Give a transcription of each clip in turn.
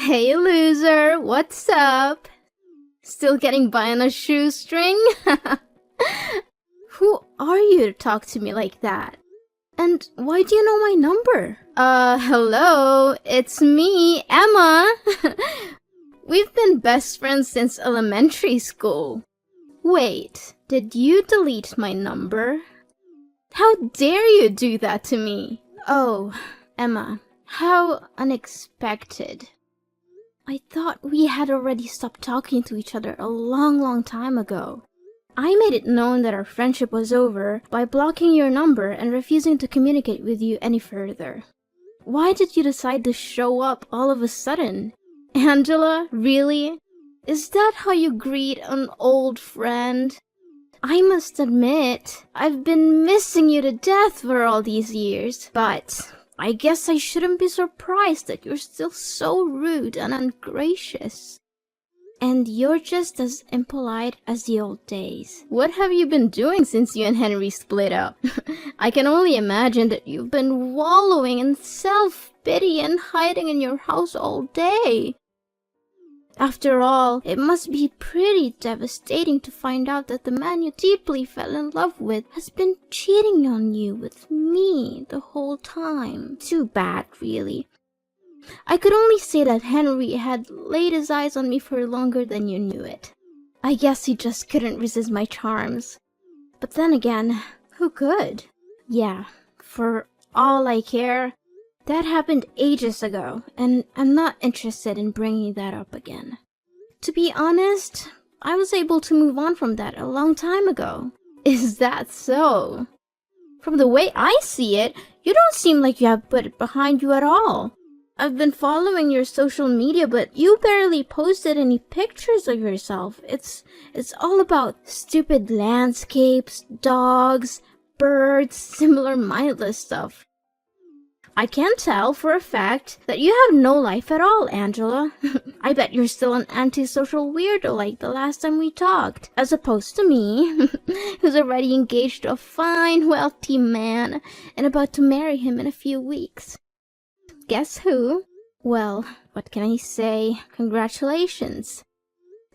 Hey loser, what's up? Still getting by on a shoestring? Who are you to talk to me like that? And why do you know my number? Hello, it's me, Emma. We've been best friends since elementary school. Wait, did you delete my number? How dare you do that to me? Oh, Emma, how unexpected. I thought we had already stopped talking to each other a long time ago. I made it known that our friendship was over by blocking your number and refusing to communicate with you any further. Why did you decide to show up all of a sudden? Angela, really? Is that how you greet an old friend? I must admit, I've been missing you to death for all these years, but I guess I shouldn't be surprised that you're still so rude and ungracious. And you're just as impolite as the old days. What have you been doing since you and Henry split up? I can only imagine that you've been wallowing in self-pity and hiding in your house all day. After all, it must be pretty devastating to find out that the man you deeply fell in love with has been cheating on you with me the whole time. Too bad, really. I could only say that Henry had laid his eyes on me for longer than you knew it. I guess he just couldn't resist my charms. But then again, who could? Yeah, for all I care, that happened ages ago, and I'm not interested in bringing that up again. To be honest, I was able to move on from that a long time ago. Is that so? From the way I see it, you don't seem like you have put it behind you at all. I've been following your social media, but you barely posted any pictures of yourself. It's all about stupid landscapes, dogs, birds, similar mindless stuff. I can tell for a fact that you have no life at all, Angela. I bet you're still an antisocial weirdo like the last time we talked, as opposed to me, who's already engaged to a fine, wealthy man and about to marry him in a few weeks. Guess who? Well, what can I say? Congratulations.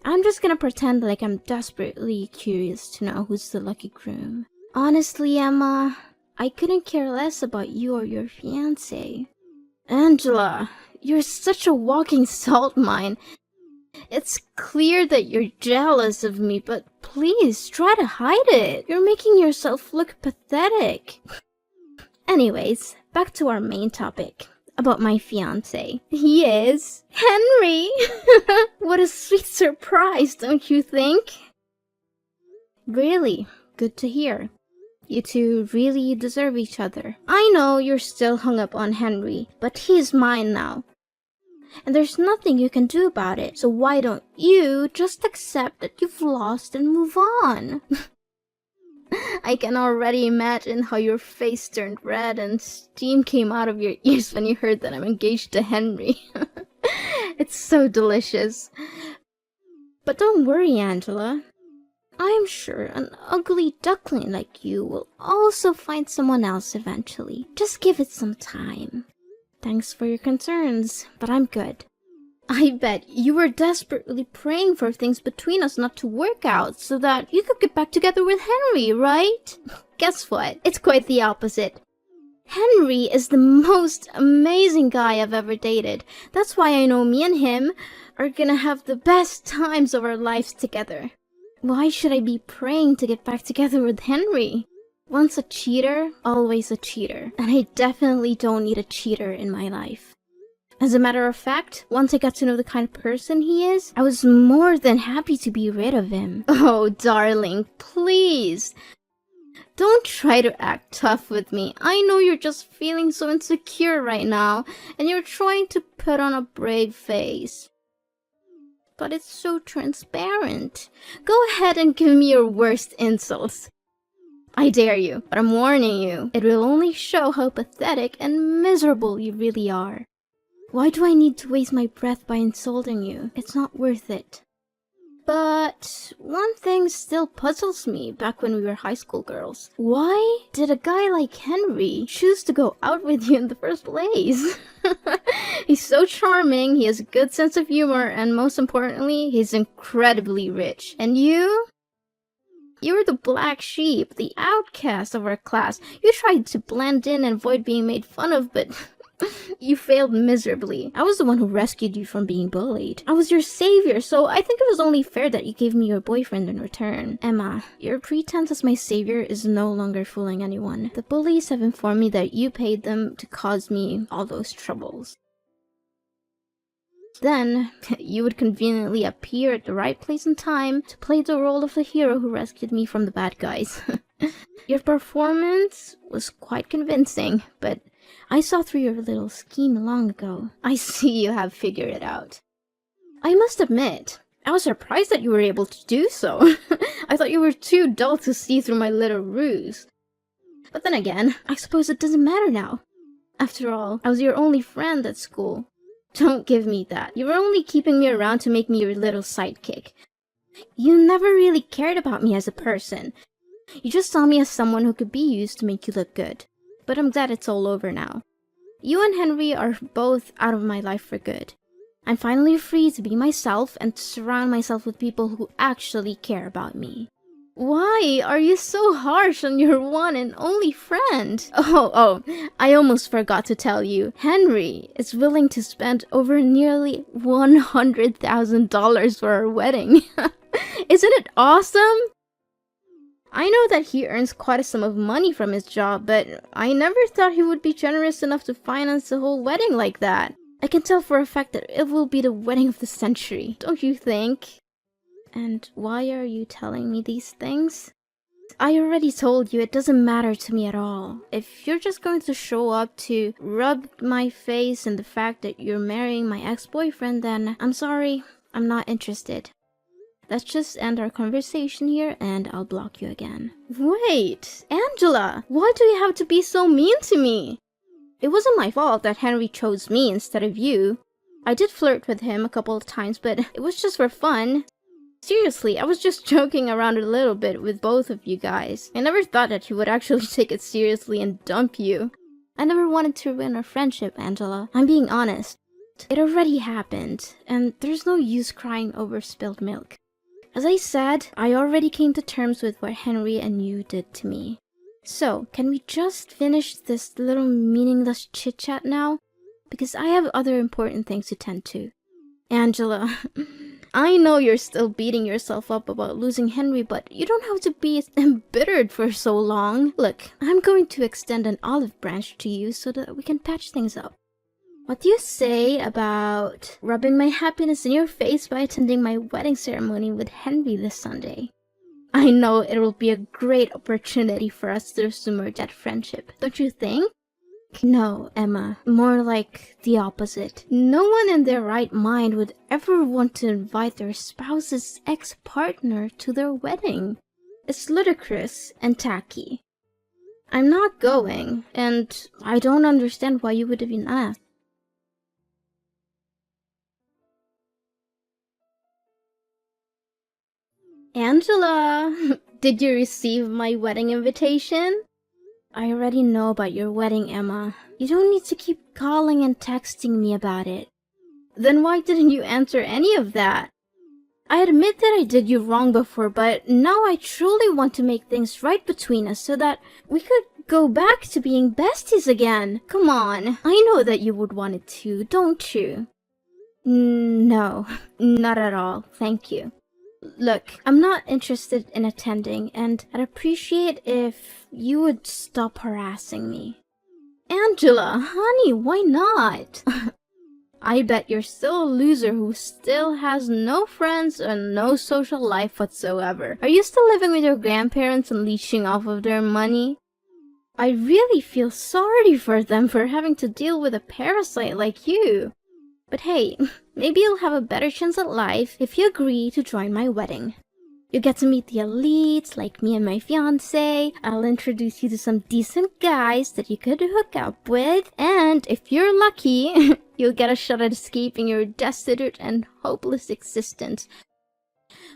I'm just gonna pretend like I'm desperately curious to know who's the lucky groom. Honestly, Emma, I couldn't care less about you or your fiancé. Angela, you're such a walking salt mine. It's clear that you're jealous of me, but please try to hide it. You're making yourself look pathetic. Anyways, back to our main topic. About my fiancé. He is Henry! What a sweet surprise, don't you think? Really, good to hear. You two really deserve each other. I know you're still hung up on Henry, but he's mine now. And there's nothing you can do about it, so why don't you just accept that you've lost and move on? I can already imagine how your face turned red and steam came out of your ears when you heard that I'm engaged to Henry. It's so delicious. But don't worry, Angela. I am sure an ugly duckling like you will also find someone else eventually. Just give it some time. Thanks for your concerns, but I'm good. I bet you were desperately praying for things between us not to work out so that you could get back together with Henry, right? Guess what? It's quite the opposite. Henry is the most amazing guy I've ever dated. That's why I know me and him are gonna have the best times of our lives together. Why should I be praying to get back together with Henry? Once a cheater, always a cheater. And I definitely don't need a cheater in my life. As a matter of fact, once I got to know the kind of person he is, I was more than happy to be rid of him. Oh, darling, please. Don't try to act tough with me. I know you're just feeling so insecure right now, and you're trying to put on a brave face. But it's so transparent. Go ahead and give me your worst insults. I dare you, but I'm warning you. It will only show how pathetic and miserable you really are. Why do I need to waste my breath by insulting you? It's not worth it. But one thing still puzzles me back when we were high school girls. Why did a guy like Henry choose to go out with you in the first place? He's so charming, he has a good sense of humor, and most importantly, he's incredibly rich. And you? You were the black sheep, the outcast of our class. You tried to blend in and avoid being made fun of, but you failed miserably. I was the one who rescued you from being bullied. I was your savior, so I think it was only fair that you gave me your boyfriend in return. Emma, your pretense as my savior is no longer fooling anyone. The bullies have informed me that you paid them to cause me all those troubles. Then, you would conveniently appear at the right place and time to play the role of the hero who rescued me from the bad guys. Your performance was quite convincing, but I saw through your little scheme long ago. I see you have figured it out. I must admit, I was surprised that you were able to do so. I thought you were too dull to see through my little ruse. But then again, I suppose it doesn't matter now. After all, I was your only friend at school. Don't give me that. You were only keeping me around to make me your little sidekick. You never really cared about me as a person. You just saw me as someone who could be used to make you look good. But I'm glad it's all over now. You and Henry are both out of my life for good. I'm finally free to be myself and to surround myself with people who actually care about me. Why are you so harsh on your one and only friend? Oh, I almost forgot to tell you. Henry is willing to spend over nearly $100,000 for our wedding. Isn't it awesome? I know that he earns quite a sum of money from his job, but I never thought he would be generous enough to finance the whole wedding like that. I can tell for a fact that it will be the wedding of the century, don't you think? And why are you telling me these things? I already told you it doesn't matter to me at all. If you're just going to show up to rub my face in the fact that you're marrying my ex-boyfriend, then I'm sorry, I'm not interested. Let's just end our conversation here and I'll block you again. Wait, Angela, why do you have to be so mean to me? It wasn't my fault that Henry chose me instead of you. I did flirt with him a couple of times, but it was just for fun. Seriously, I was just joking around a little bit with both of you guys. I never thought that he would actually take it seriously and dump you. I never wanted to ruin our friendship, Angela. I'm being honest. It already happened, and there's no use crying over spilled milk. As I said, I already came to terms with what Henry and you did to me. So, can we just finish this little meaningless chit-chat now? Because I have other important things to tend to. Angela, I know you're still beating yourself up about losing Henry, but you don't have to be embittered for so long. Look, I'm going to extend an olive branch to you so that we can patch things up. What do you say about rubbing my happiness in your face by attending my wedding ceremony with Henry this Sunday? I know it will be a great opportunity for us to resume that friendship, don't you think? No, Emma. More like the opposite. No one in their right mind would ever want to invite their spouse's ex-partner to their wedding. It's ludicrous and tacky. I'm not going, and I don't understand why you would even ask. Angela, did you receive my wedding invitation? I already know about your wedding, Emma. You don't need to keep calling and texting me about it. Then why didn't you answer any of that? I admit that I did you wrong before, but now I truly want to make things right between us so that we could go back to being besties again. Come on, I know that you would want it too, don't you? No, not at all, thank you. Look, I'm not interested in attending, and I'd appreciate if you would stop harassing me. Angela, honey, why not? I bet you're still a loser who still has no friends and no social life whatsoever. Are you still living with your grandparents and leeching off of their money? I really feel sorry for them for having to deal with a parasite like you. But hey, maybe you'll have a better chance at life if you agree to join my wedding. You get to meet the elites like me and my fiancé. I'll introduce you to some decent guys that you could hook up with. And if you're lucky, you'll get a shot at escaping your destitute and hopeless existence.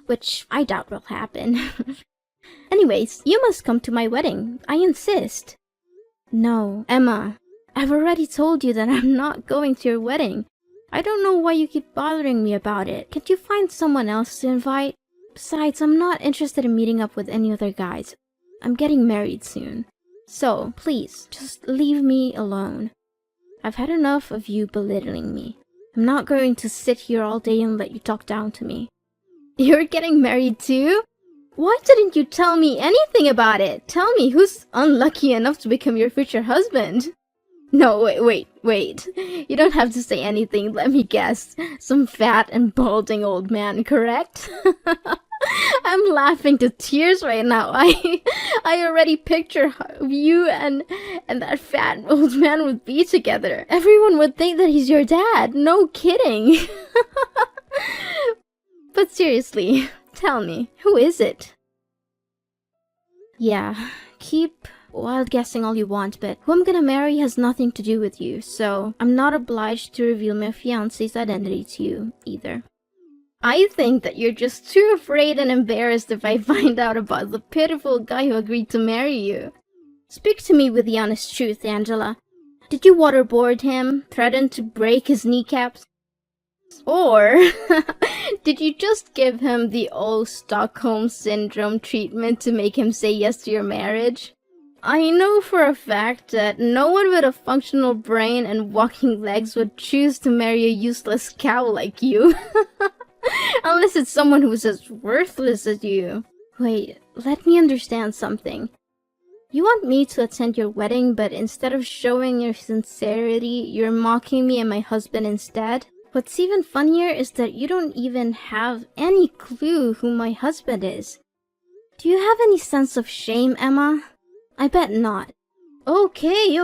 which I doubt will happen. Anyways, you must come to my wedding. I insist. No, Emma. I've already told you that I'm not going to your wedding. I don't know why you keep bothering me about it. Can't you find someone else to invite? Besides, I'm not interested in meeting up with any other guys. I'm getting married soon. So, please, just leave me alone. I've had enough of you belittling me. I'm not going to sit here all day and let you talk down to me. You're getting married too? Why didn't you tell me anything about it? Tell me who's unlucky enough to become your future husband. No, wait. You don't have to say anything, let me guess. Some fat and balding old man, correct? I'm laughing to tears right now. I already picture how you and that fat old man would be together. Everyone would think that he's your dad. No kidding. But seriously, tell me, who is it? Yeah, keep wild guessing all you want, but who I'm gonna marry has nothing to do with you, so I'm not obliged to reveal my fiancé's identity to you, either. I think that you're just too afraid and embarrassed if I find out about the pitiful guy who agreed to marry you. Speak to me with the honest truth, Angela. Did you waterboard him, threaten to break his kneecaps? Or did you just give him the old Stockholm Syndrome treatment to make him say yes to your marriage? I know for a fact that no one with a functional brain and walking legs would choose to marry a useless cow like you. Unless it's someone who's as worthless as you. Wait, let me understand something. You want me to attend your wedding, but instead of showing your sincerity, you're mocking me and my husband instead? What's even funnier is that you don't even have any clue who my husband is. Do you have any sense of shame, Emma? I bet not. Okay,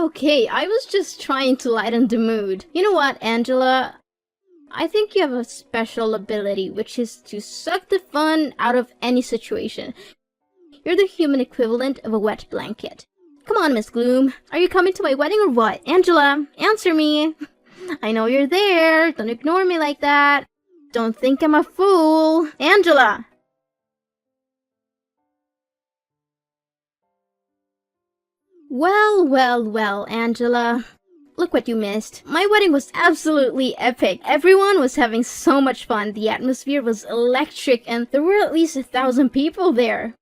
I was just trying to lighten the mood. You know what, Angela? I think you have a special ability, which is to suck the fun out of any situation. You're the human equivalent of a wet blanket. Come on, Miss Gloom. Are you coming to my wedding or what? Angela, answer me. I know you're there. Don't ignore me like that. Don't think I'm a fool. Angela! Well, Angela. Look what you missed. My wedding was absolutely epic. Everyone was having so much fun. The atmosphere was electric and there were at least 1,000 people there.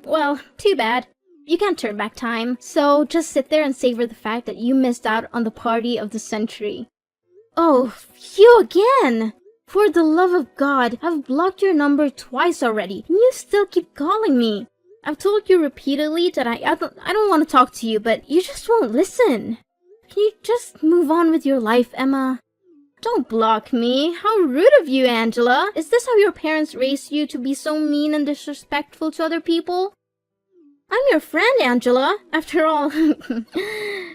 Well, too bad. You can't turn back time, so just sit there and savor the fact that you missed out on the party of the century. Oh, you again! For the love of God, I've blocked your number twice already, and you still keep calling me. I've told you repeatedly that I don't want to talk to you, but you just won't listen. Can you just move on with your life, Emma? Don't block me. How rude of you, Angela. Is this how your parents raised you to be so mean and disrespectful to other people? I'm your friend, Angela. After all,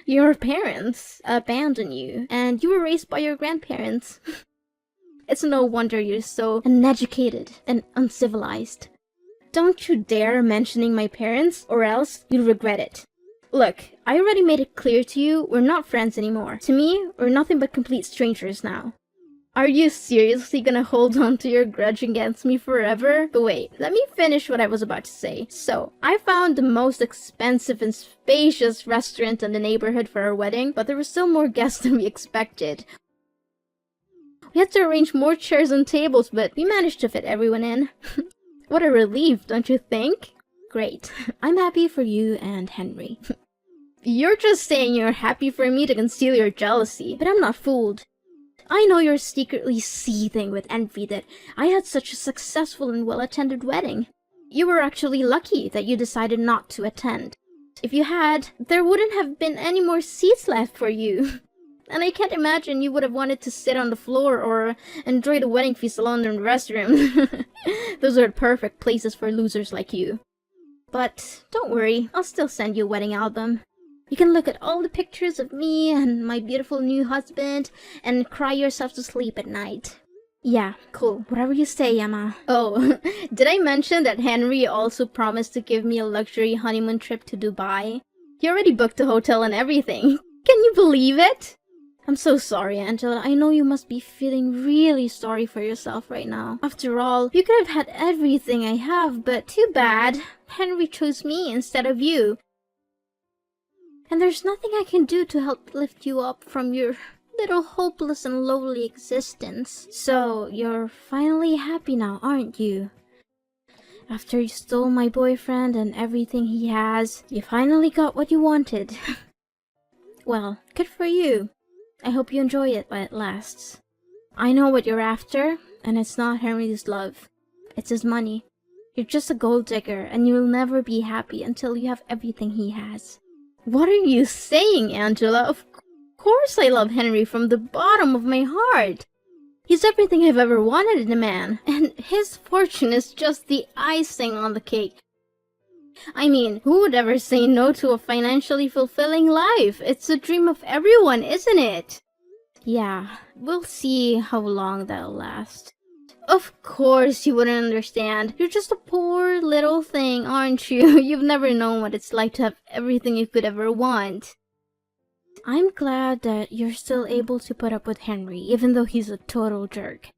your parents abandoned you, and you were raised by your grandparents. It's no wonder you're so uneducated and uncivilized. Don't you dare mentioning my parents, or else you'll regret it. Look, I already made it clear to you, we're not friends anymore. To me, we're nothing but complete strangers now. Are you seriously gonna hold on to your grudge against me forever? But wait, let me finish what I was about to say. So, I found the most expensive and spacious restaurant in the neighborhood for our wedding, but there were still more guests than we expected. We had to arrange more chairs and tables, but we managed to fit everyone in. What a relief, don't you think? Great. I'm happy for you and Henry. You're just saying you're happy for me to conceal your jealousy, but I'm not fooled. I know you're secretly seething with envy that I had such a successful and well-attended wedding. You were actually lucky that you decided not to attend. If you had, there wouldn't have been any more seats left for you. And I can't imagine you would have wanted to sit on the floor or enjoy the wedding feast alone in the restroom. Those are perfect places for losers like you. But don't worry, I'll still send you a wedding album. You can look at all the pictures of me and my beautiful new husband and cry yourself to sleep at night. Yeah, cool. Whatever you say, Emma. Oh, did I mention that Henry also promised to give me a luxury honeymoon trip to Dubai? He already booked the hotel and everything. Can you believe it? I'm so sorry, Angela. I know you must be feeling really sorry for yourself right now. After all, you could have had everything I have, but too bad. Henry chose me instead of you. And there's nothing I can do to help lift you up from your little hopeless and lowly existence. So, you're finally happy now, aren't you? After you stole my boyfriend and everything he has, you finally got what you wanted. Well, good for you. I hope you enjoy it while it lasts. I know what you're after, and it's not Henry's love. It's his money. You're just a gold digger, and you'll never be happy until you have everything he has. What are you saying, Angela? Of course I love Henry from the bottom of my heart. He's everything I've ever wanted in a man, and his fortune is just the icing on the cake. I mean, who would ever say no to a financially fulfilling life? It's a dream of everyone, isn't it? Yeah, we'll see how long that'll last. Of course you wouldn't understand. You're just a poor little thing, aren't you? You've never known what it's like to have everything you could ever want. I'm glad that you're still able to put up with Henry, even though he's a total jerk.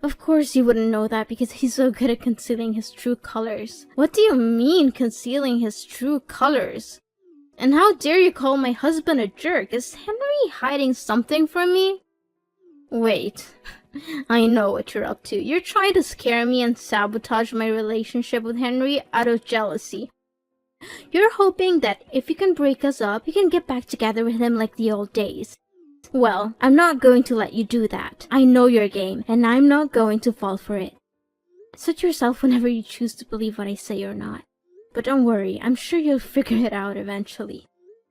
Of course you wouldn't know that because he's so good at concealing his true colors. What do you mean, concealing his true colors? And how dare you call my husband a jerk? Is Henry hiding something from me? Wait, I know what you're up to. You're trying to scare me and sabotage my relationship with Henry out of jealousy. You're hoping that if you can break us up, you can get back together with him like the old days. Well, I'm not going to let you do that. I know your game, and I'm not going to fall for it. Suit yourself whenever you choose to believe what I say or not. But don't worry, I'm sure you'll figure it out eventually.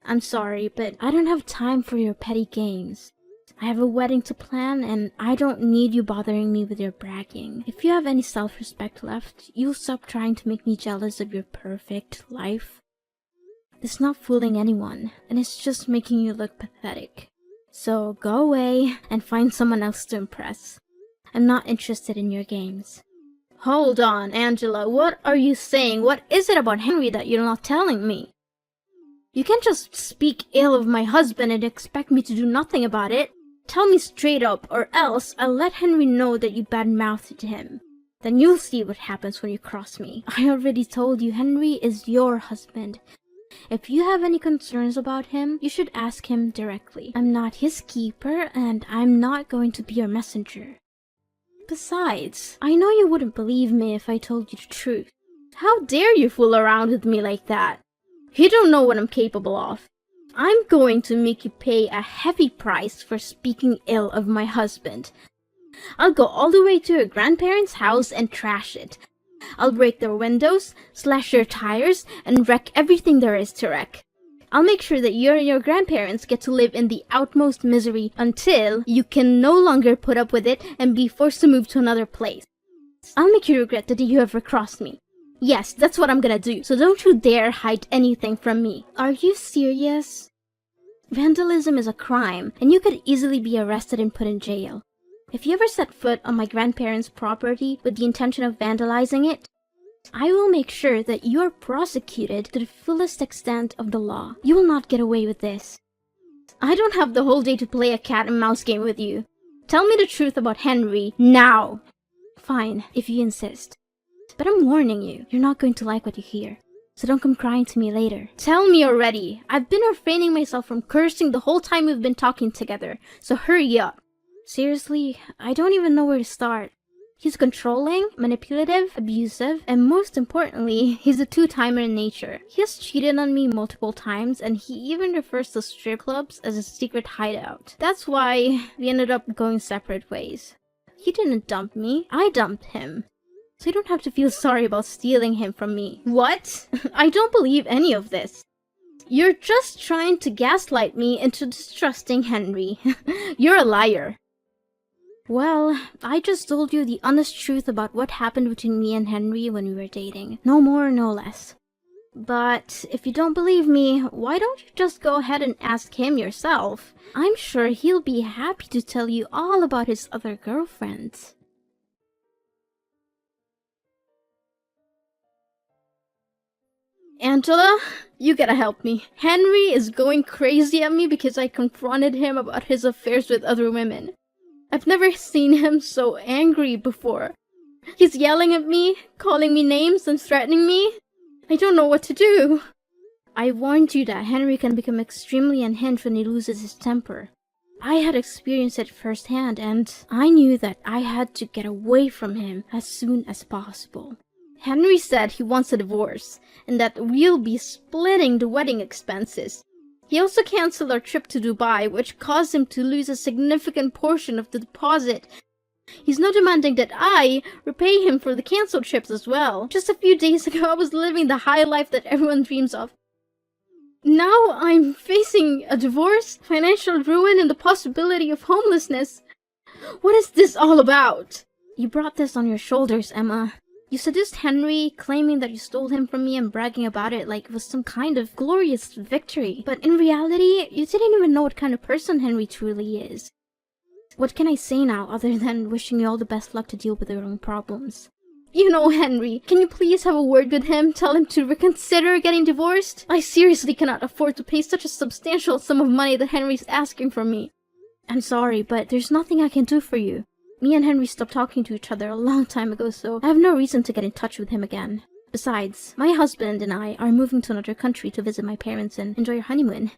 I'm sorry, but I don't have time for your petty games. I have a wedding to plan, and I don't need you bothering me with your bragging. If you have any self-respect left, you'll stop trying to make me jealous of your perfect life. It's not fooling anyone, and it's just making you look pathetic. So go away and find someone else to impress. I'm not interested in your games. Hold on, Angela, what are you saying? What is it about Henry that you're not telling me? You can't just speak ill of my husband and expect me to do nothing about it. Tell me straight up, or else I'll let Henry know that you bad-mouthed him. Then you'll see what happens when you cross me. I already told you Henry is your husband. If you have any concerns about him, you should ask him directly. I'm not his keeper, and I'm not going to be your messenger. Besides, I know you wouldn't believe me if I told you the truth. How dare you fool around with me like that? You don't know what I'm capable of. I'm going to make you pay a heavy price for speaking ill of my husband. I'll go all the way to your grandparents' house and trash it. I'll break their windows, slash your tires, and wreck everything there is to wreck. I'll make sure that you and your grandparents get to live in the utmost misery until you can no longer put up with it and be forced to move to another place. I'll make you regret the day you ever crossed me. Yes, that's what I'm gonna do, so don't you dare hide anything from me. Are you serious? Vandalism is a crime, and you could easily be arrested and put in jail. If you ever set foot on my grandparents' property with the intention of vandalizing it, I will make sure that you are prosecuted to the fullest extent of the law. You will not get away with this. I don't have the whole day to play a cat and mouse game with you. Tell me the truth about Henry, now! Fine, if you insist. But I'm warning you, you're not going to like what you hear. So don't come crying to me later. Tell me already! I've been refraining myself from cursing the whole time we've been talking together, so hurry up. Seriously, I don't even know where to start. He's controlling, manipulative, abusive, and most importantly, he's a two-timer in nature. He has cheated on me multiple times, and he even refers to strip clubs as a secret hideout. That's why we ended up going separate ways. He didn't dump me, I dumped him. So you don't have to feel sorry about stealing him from me. What? I don't believe any of this. You're just trying to gaslight me into distrusting Henry. You're a liar. Well, I just told you the honest truth about what happened between me and Henry when we were dating. No more, no less. But if you don't believe me, why don't you just go ahead and ask him yourself? I'm sure he'll be happy to tell you all about his other girlfriends. Angela, you gotta help me. Henry is going crazy at me because I confronted him about his affairs with other women. I've never seen him so angry before. He's yelling at me, calling me names, and threatening me. I don't know what to do. I warned you that Henry can become extremely unhinged when he loses his temper. I had experienced it firsthand, and I knew that I had to get away from him as soon as possible. Henry said he wants a divorce, and that we'll be splitting the wedding expenses. He also canceled our trip to Dubai, which caused him to lose a significant portion of the deposit. He's now demanding that I repay him for the cancelled trips as well. Just a few days ago, I was living the high life that everyone dreams of. Now I'm facing a divorce, financial ruin, and the possibility of homelessness. What is this all about? You brought this on your shoulders, Emma. You seduced Henry, claiming that you stole him from me and bragging about it like it was some kind of glorious victory. But in reality, you didn't even know what kind of person Henry truly is. What can I say now other than wishing you all the best luck to deal with your own problems? You know Henry, can you please have a word with him? Tell him to reconsider getting divorced? I seriously cannot afford to pay such a substantial sum of money that Henry's asking from me. I'm sorry, but there's nothing I can do for you. Me and Henry stopped talking to each other a long time ago, so I have no reason to get in touch with him again. Besides, my husband and I are moving to another country to visit my parents and enjoy our honeymoon.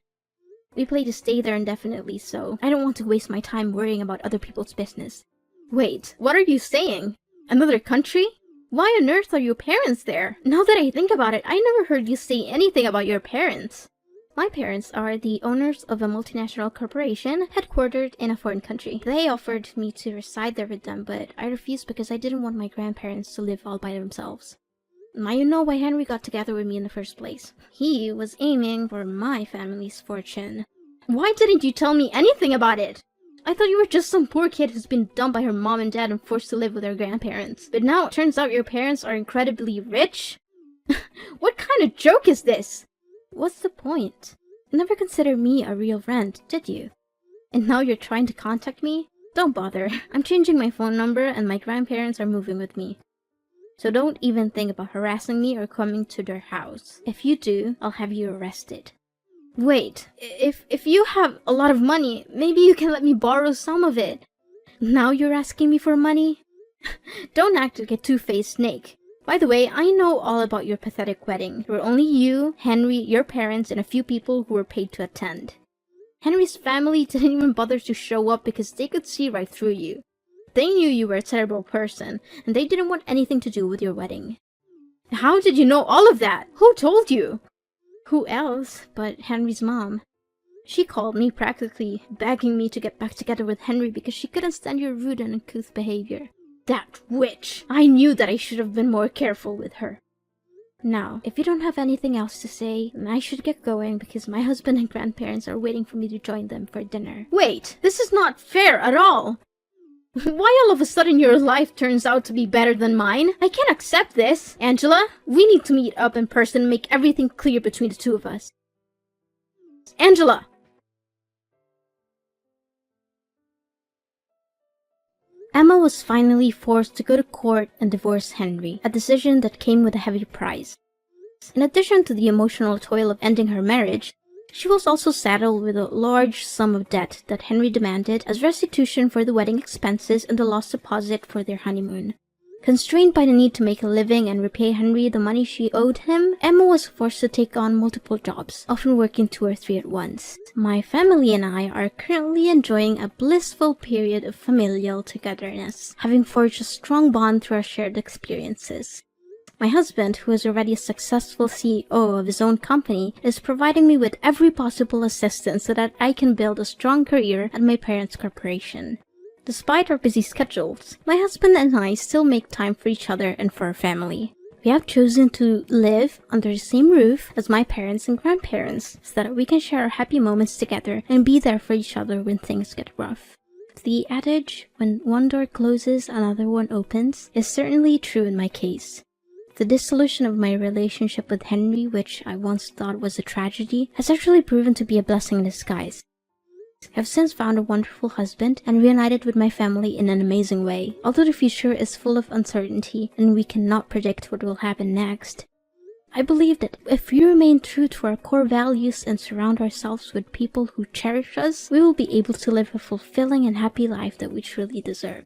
We plan to stay there indefinitely, so I don't want to waste my time worrying about other people's business. Wait, what are you saying? Another country? Why on earth are your parents there? Now that I think about it, I never heard you say anything about your parents. My parents are the owners of a multinational corporation headquartered in a foreign country. They offered me to reside there with them, but I refused because I didn't want my grandparents to live all by themselves. Now you know why Henry got together with me in the first place. He was aiming for my family's fortune. Why didn't you tell me anything about it? I thought you were just some poor kid who's been dumped by her mom and dad and forced to live with her grandparents. But now it turns out your parents are incredibly rich? What kind of joke is this? What's the point? You never considered me a real friend, did you? And now you're trying to contact me? Don't bother. I'm changing my phone number and my grandparents are moving with me. So don't even think about harassing me or coming to their house. If you do, I'll have you arrested. Wait, if you have a lot of money, maybe you can let me borrow some of it. Now you're asking me for money? Don't act like a two-faced snake. By the way, I know all about your pathetic wedding. There were only you, Henry, your parents, and a few people who were paid to attend. Henry's family didn't even bother to show up because they could see right through you. They knew you were a terrible person, and they didn't want anything to do with your wedding. How did you know all of that? Who told you? Who else but Henry's mom? She called me practically begging me to get back together with Henry because she couldn't stand your rude and uncouth behavior. That witch! I knew that I should have been more careful with her. Now, if you don't have anything else to say, then I should get going because my husband and grandparents are waiting for me to join them for dinner. Wait, this is not fair at all! Why all of a sudden your life turns out to be better than mine? I can't accept this. Angela, we need to meet up in person and make everything clear between the two of us. Angela! Emma was finally forced to go to court and divorce Henry, a decision that came with a heavy price. In addition to the emotional toil of ending her marriage, she was also saddled with a large sum of debt that Henry demanded as restitution for the wedding expenses and the lost deposit for their honeymoon. Constrained by the need to make a living and repay Henry the money she owed him, Emma was forced to take on multiple jobs, often working 2 or 3 at once. My family and I are currently enjoying a blissful period of familial togetherness, having forged a strong bond through our shared experiences. My husband, who is already a successful CEO of his own company, is providing me with every possible assistance so that I can build a strong career at my parents' corporation. Despite our busy schedules, my husband and I still make time for each other and for our family. We have chosen to live under the same roof as my parents and grandparents so that we can share our happy moments together and be there for each other when things get rough. The adage, when one door closes, another one opens, is certainly true in my case. The dissolution of my relationship with Henry, which I once thought was a tragedy, has actually proven to be a blessing in disguise. I have since found a wonderful husband and reunited with my family in an amazing way. Although the future is full of uncertainty and we cannot predict what will happen next, I believe that if we remain true to our core values and surround ourselves with people who cherish us, we will be able to live a fulfilling and happy life that we truly deserve.